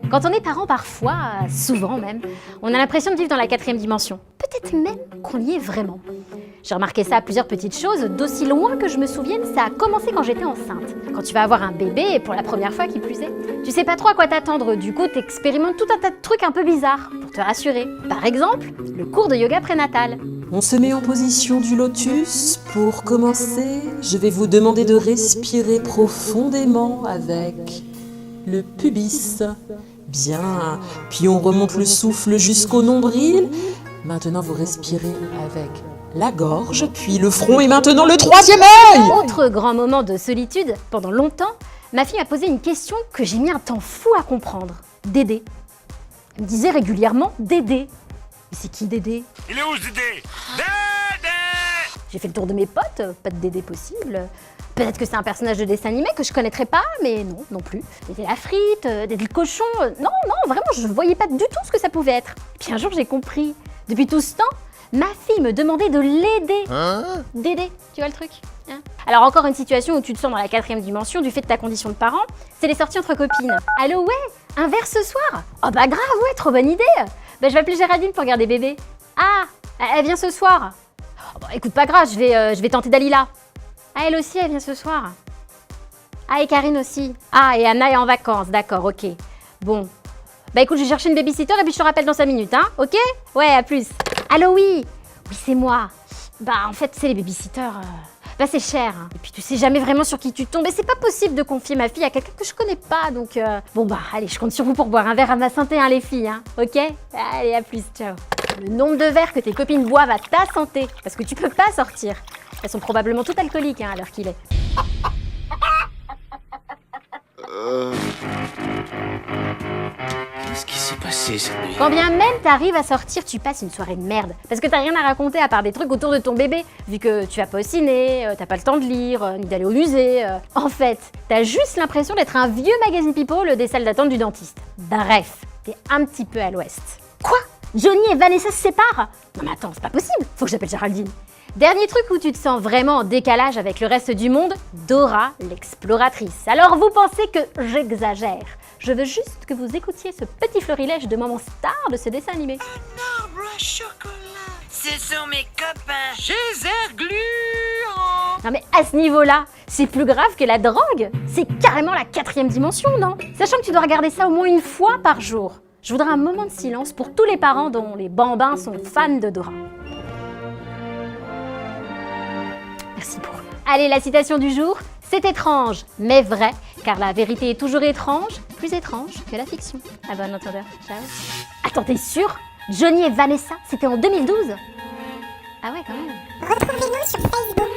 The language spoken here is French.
Quand on est parent, parfois, souvent même, on a l'impression de vivre dans la 4e dimension. Peut-être même qu'on y est vraiment. J'ai remarqué ça à plusieurs petites choses. D'aussi loin que je me souvienne, ça a commencé quand j'étais enceinte. Quand tu vas avoir un bébé, pour la première fois qui plus est, tu sais pas trop à quoi t'attendre. Du coup, t'expérimentes tout un tas de trucs un peu bizarres pour te rassurer. Par exemple, le cours de yoga prénatal. On se met en position du lotus. Pour commencer, je vais vous demander de respirer profondément avec le pubis. Bien, puis on remonte le souffle jusqu'au nombril. Maintenant, vous respirez avec la gorge, puis le front et maintenant le 3e œil. Autre grand moment de solitude, pendant longtemps, ma fille m'a posé une question que j'ai mis un temps fou à comprendre. Dédé. Elle me disait régulièrement Dédé. Mais c'est qui Dédé? Il est où ce Dédé? Dédé! J'ai fait le tour de mes potes, pas de Dédé possible. Peut-être que c'est un personnage de dessin animé que je connaîtrais pas, mais non plus. Dédé la frite, Dédé le cochon, non, vraiment, je voyais pas du tout ce que ça pouvait être. Puis un jour, j'ai compris. Depuis tout ce temps, ma fille me demandait de l'aider. Dédé, tu vois le truc hein? Alors encore une situation où tu te sens dans la 4e dimension du fait de ta condition de parent, c'est les sorties entre copines. Allô, ouais, un verre ce soir? Oh bah grave, ouais, trop bonne idée. Bah je vais appeler Géraldine pour garder bébé. Ah, elle vient ce soir. Oh, bah, écoute, pas grave, je vais tenter Dalila. Ah, elle aussi, elle vient ce soir. Ah, et Karine aussi. Ah, et Anna est en vacances, d'accord, ok. Bon. Bah écoute, je vais chercher une babysitter et puis je te rappelle dans 5 minutes, hein, ok? Ouais, à plus. Allô, oui. Oui, c'est moi. Bah en fait, c'est les babysitters. Bah c'est cher. Hein. Et puis tu sais jamais vraiment sur qui tu tombes. Et c'est pas possible de confier ma fille à quelqu'un que je connais pas. Donc bon bah allez, je compte sur vous pour boire un verre à ma santé, hein, les filles, hein, ok? Allez, à plus, ciao. Le nombre de verres que tes copines boivent à ta santé, parce que tu peux pas sortir. Elles sont probablement toutes alcooliques hein, à l'heure qu'il est. Qu'est-ce qui s'est passé cette nuit? Quand bien même t'arrives à sortir, tu passes une soirée de merde. Parce que t'as rien à raconter à part des trucs autour de ton bébé. Vu que tu vas pas au ciné, t'as pas le temps de lire, ni d'aller au musée. En fait, t'as juste l'impression d'être un vieux magazine People des salles d'attente du dentiste. Bref, t'es un petit peu à l'ouest. Quoi? Johnny et Vanessa se séparent? Non mais attends, c'est pas possible, faut que j'appelle Géraldine. Dernier truc où tu te sens vraiment en décalage avec le reste du monde, Dora l'exploratrice. Alors vous pensez que j'exagère? Je veux juste que vous écoutiez ce petit florilège de moments stars de ce dessin animé. Un arbre à chocolat. Ce sont mes copains. Chez Ergluant. Non mais à ce niveau-là, c'est plus grave que la drogue. C'est carrément la 4e dimension, non? Sachant que tu dois regarder ça au moins une fois par jour. Je voudrais un moment de silence pour tous les parents dont les bambins sont fans de Dora. Merci beaucoup. Allez, la citation du jour. C'est étrange, mais vrai, car la vérité est toujours étrange, plus étrange que la fiction. À bon entendeur, ciao. Attends, t'es sûr? Johnny et Vanessa, c'était en 2012? Ah ouais, quand même. Retrouvez-nous sur Facebook.